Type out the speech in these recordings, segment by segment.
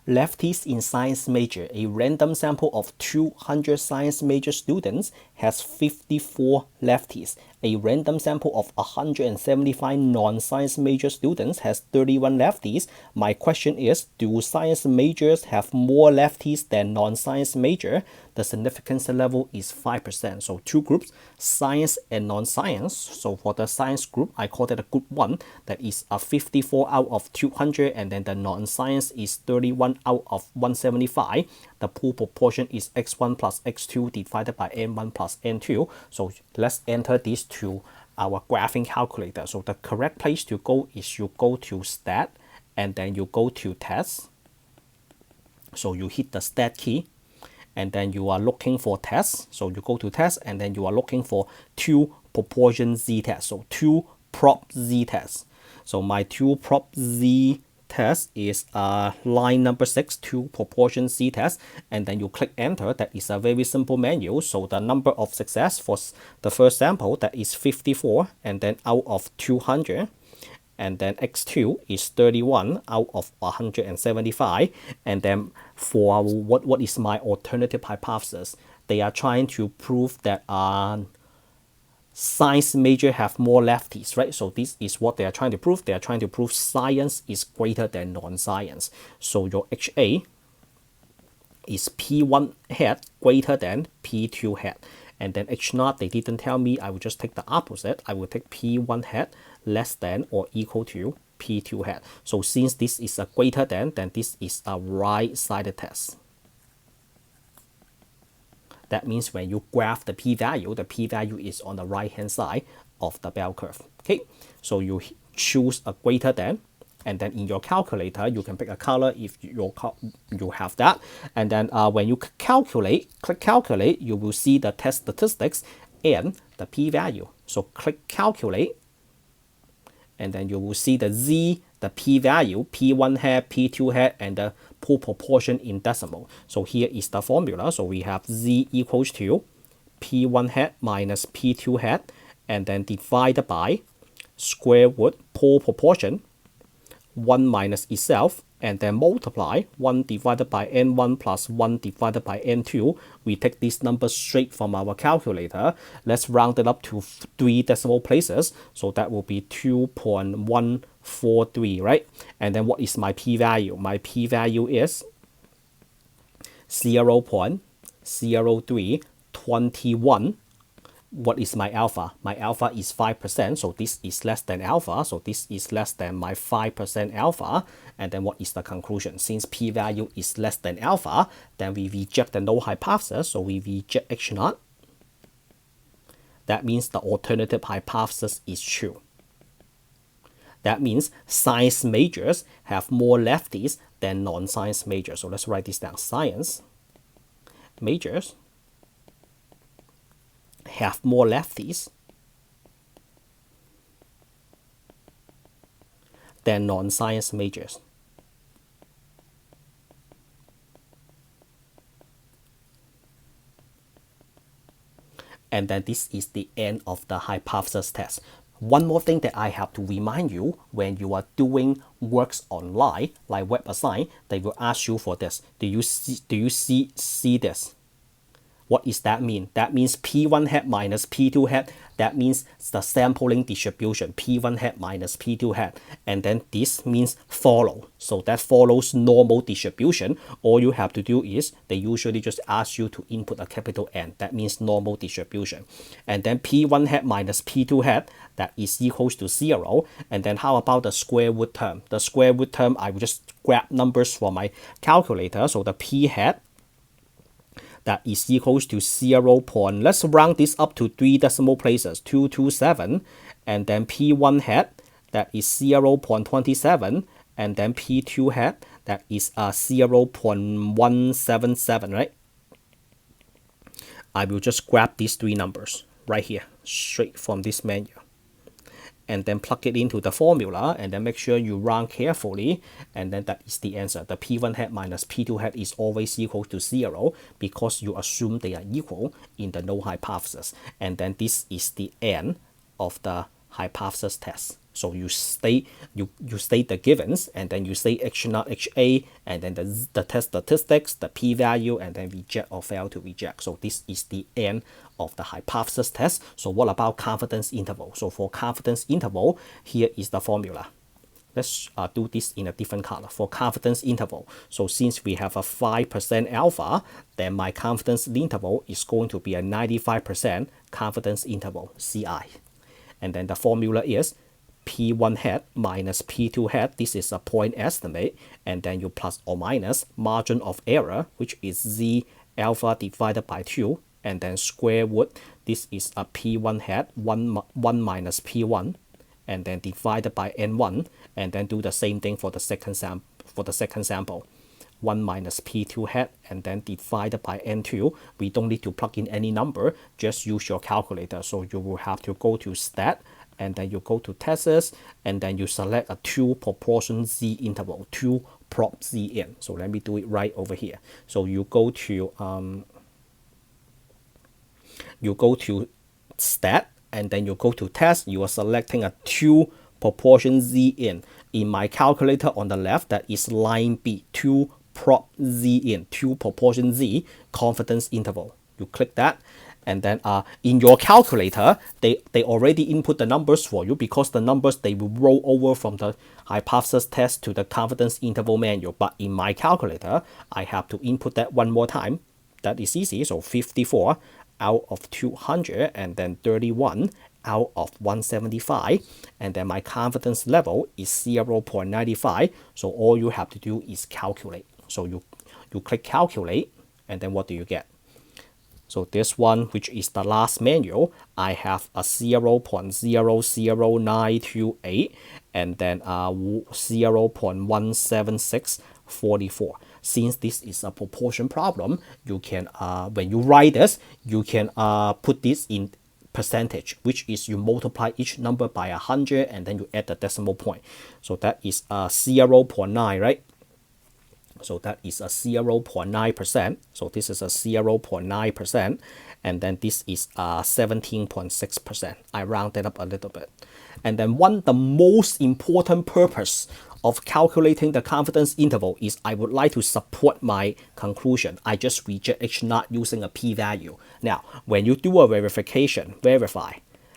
Lefties in science major. A random sample of 200 science major students has 54 lefties. A random sample of 175 non-science major students has 31 lefties. My question is, do science majors have more lefties than non-science major? The significance level is 5%. So two groups, science and non-science. So for the science group, I call that a group 1. That is a 54 out of 200, and then the non-science is 31 out of 175. The pool proportion is x1 plus x2 divided by n1 plus n2. So let's enter this to our graphing calculator. So the correct place to go is you go to stat and then you go to test. So you hit the stat key and then you are looking for test. So you go to test and then you are looking for TwoProportion ZTest. So TwoProp ZTest. So my TwoProp ZTest is line number 6, TwoProportion ZTest, and then you click enter. That is a very simple menu. So the number of success for the first sample, that is 54, and then out of 200. And then x2 is 31 out of 175. And then for what is my alternative hypothesis? They are trying to prove that science major have more lefties, right? So this is what they are trying to prove. They are trying to prove science is greater than non-science. So your HA is P1 hat greater than P2 hat. And then H0, they didn't tell me. I will just take the opposite. I will take P1 hat less than or equal to P2 hat. So since this is a greater than, then this is a right-sided test. That means when you graph the p-value is on the right-hand side of the bell curve. Okay, so you choose a greater than, and then in your calculator, you can pick a color if you have that. And then when you click calculate, you will see the test statistics and the p-value. So click calculate, and then you will see the z, the p-value, p1 hat, p2 hat, and the pool proportion in decimal. So here is the formula. So we have z equals to p1 hat minus p2 hat, and then divided by square root pool proportion 1 minus itself, and then multiply 1 divided by n1 plus 1 divided by n2. We take this number straight from our calculator. Let's round it up to 3 decimal places. So that will be 2.143, right? And then what is my p-value? My p-value is 0.0321. What is my alpha? My alpha is 5%, so this is less than alpha, so this is less than my 5% alpha. And then what is the conclusion? Since p-value is less than alpha, then we reject the null hypothesis, so we reject H0. That means the alternative hypothesis is true. That means science majors have more lefties than non-science majors. So let's write this down. Science majors have more lefties than non-science majors. And then this is the end of the hypothesis test. One more thing that I have to remind you, when you are doing works online, like WebAssign, they will ask you for this. Do you see this? What does that mean? That means P1 hat minus P2 hat. That means the sampling distribution, P1 hat minus P2 hat. And then this means follow. So that follows normal distribution. All you have to do is they usually just ask you to input a capital N. That means normal distribution. And then P1 hat minus P2 hat, that is equals to 0. And then how about the square root term? The square root term, I will just grab numbers from my calculator. So the P hat, that is equals to 0. Let's round this up to 3 decimal places, 227, and then P1 hat, that is 0.27, and then P2 hat, that is 0.177, right? I will just grab these 3 numbers right here, straight from this menu, and then plug it into the formula, and then make sure you round carefully, and then that is the answer. The P1 hat minus P2 hat is always equal to 0 because you assume they are equal in the null hypothesis. And then this is the end of the hypothesis test. So you state the givens, and then you say H0, HA, and then the test statistics, the p-value, and then reject or fail to reject. So this is the end of the hypothesis test. So what about confidence interval? So for confidence interval, here is the formula. Let's do this in a different color. For confidence interval, so since we have a 5% alpha, then my confidence interval is going to be a 95% confidence interval, CI. And then the formula is P1 hat minus P2 hat. This is a point estimate. And then you plus or minus margin of error, which is Z alpha divided by 2. And then square root. This is a P1 hat, 1 minus P1. And then divided by N1. And then do the same thing for the second sample. 1 minus P2 hat, and then divided by N2. We don't need to plug in any number, just use your calculator. So you will have to go to stat, and then you go to tests, and then you select a 2 proportion Z interval, 2 prop Z in. So let me do it right over here. So you go to stat, and then you go to test. You are selecting a 2 proportion Z in. In my calculator on the left, that is line B, 2 prop Z in, 2 proportion Z confidence interval. You click that, and then in your calculator, they already input the numbers for you, because the numbers, they will roll over from the hypothesis test to the confidence interval manual. But in my calculator, I have to input that one more time. That is easy. So 54 out of 200, and then 31 out of 175, and then my confidence level is 0.95. So all you have to do is calculate. So you click calculate, and then what do you get? So this one, which is the last manual, I have a 0.00928, and then 0.17644. Since this is a proportion problem, you can when you write this, you can put this in percentage, which is you multiply each number by 100, and then you add the decimal point. So that is 0.9, right? So that is a 0.9%. So this is a 0.9%, and then this is 17.6%. I rounded up a little bit. And then the most important purpose of calculating the confidence interval is I would like to support my conclusion. I just reject H0 using a p-value. Now, when you do a verification,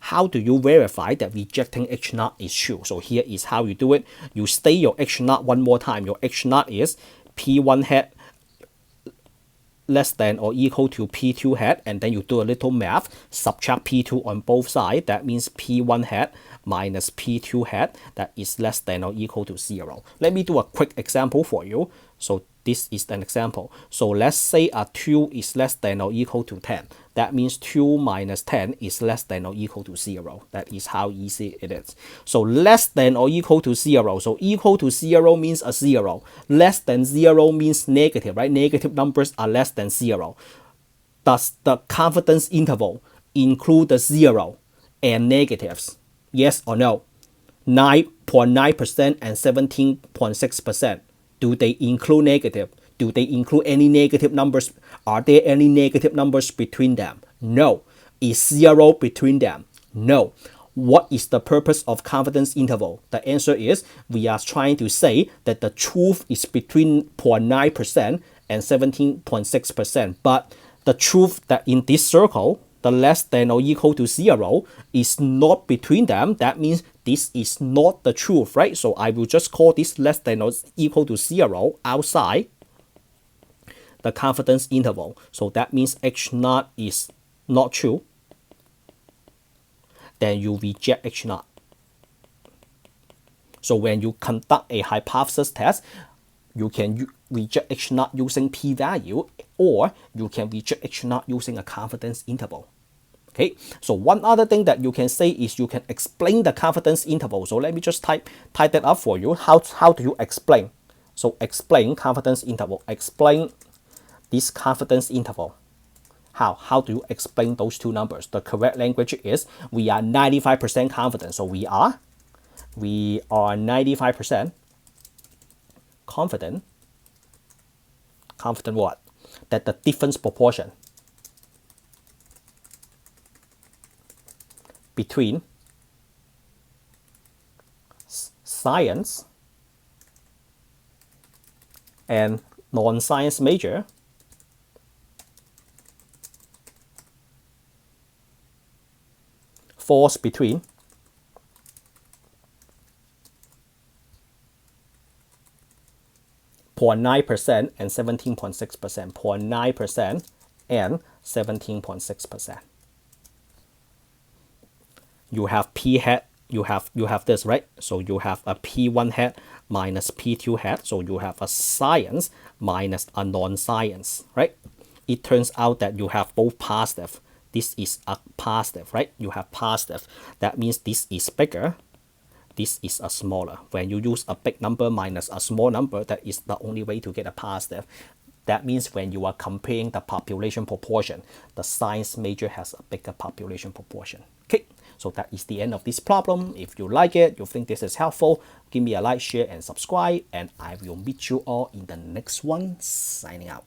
how do you verify that rejecting H0 is true? So here is how you do it. You state your H0 one more time. Your H0 is P1 hat less than or equal to P2 hat, and then you do a little math, subtract P2 on both sides. That means P1 hat minus P2 hat, that is less than or equal to 0. Let me do a quick example for you. So this is an example. So let's say a 2 is less than or equal to 10. That means 2 minus 10 is less than or equal to 0. That is how easy it is. So less than or equal to 0. So equal to 0 means a 0. Less than 0 means negative, right? Negative numbers are less than 0. Does the confidence interval include the 0 and negatives? Yes or no? 9.9% and 17.6%. Do they include negative? Do they include any negative numbers? Are there any negative numbers between them? No. Is 0 between them? No. What is the purpose of confidence interval? The answer is we are trying to say that the truth is between 0.9% and 17.6%. But the truth that in this circle, the less than or equal to 0 is not between them. That means this is not the truth, right? So I will just call this less than or equal to 0 outside the confidence interval. So that means H0 is not true. Then you reject H0. So when you conduct a hypothesis test, you can reject H0 using p-value, or you can reject H0 using a confidence interval. Okay, so one other thing that you can say is you can explain the confidence interval. So let me just type that up for you. How do you explain? So explain confidence interval. Explain this confidence interval. How do you explain those two numbers? The correct language is we are 95% confident. So we are 95% confident. Confident what? That the difference proportion between science and non-science major falls between 0.9% and 17.6%, 0.9% and 17.6%. You have P hat, you have this, right? So you have a P1 hat minus P2 hat. So you have a science minus a non-science, right? It turns out that you have both positive. This is a positive, right? You have positive. That means this is bigger. This is a smaller. When you use a big number minus a small number, that is the only way to get a positive. That means when you are comparing the population proportion, the science major has a bigger population proportion. Okay, so that is the end of this problem. If you like it, you think this is helpful, give me a like, share, and subscribe, and I will meet you all in the next one. Signing out.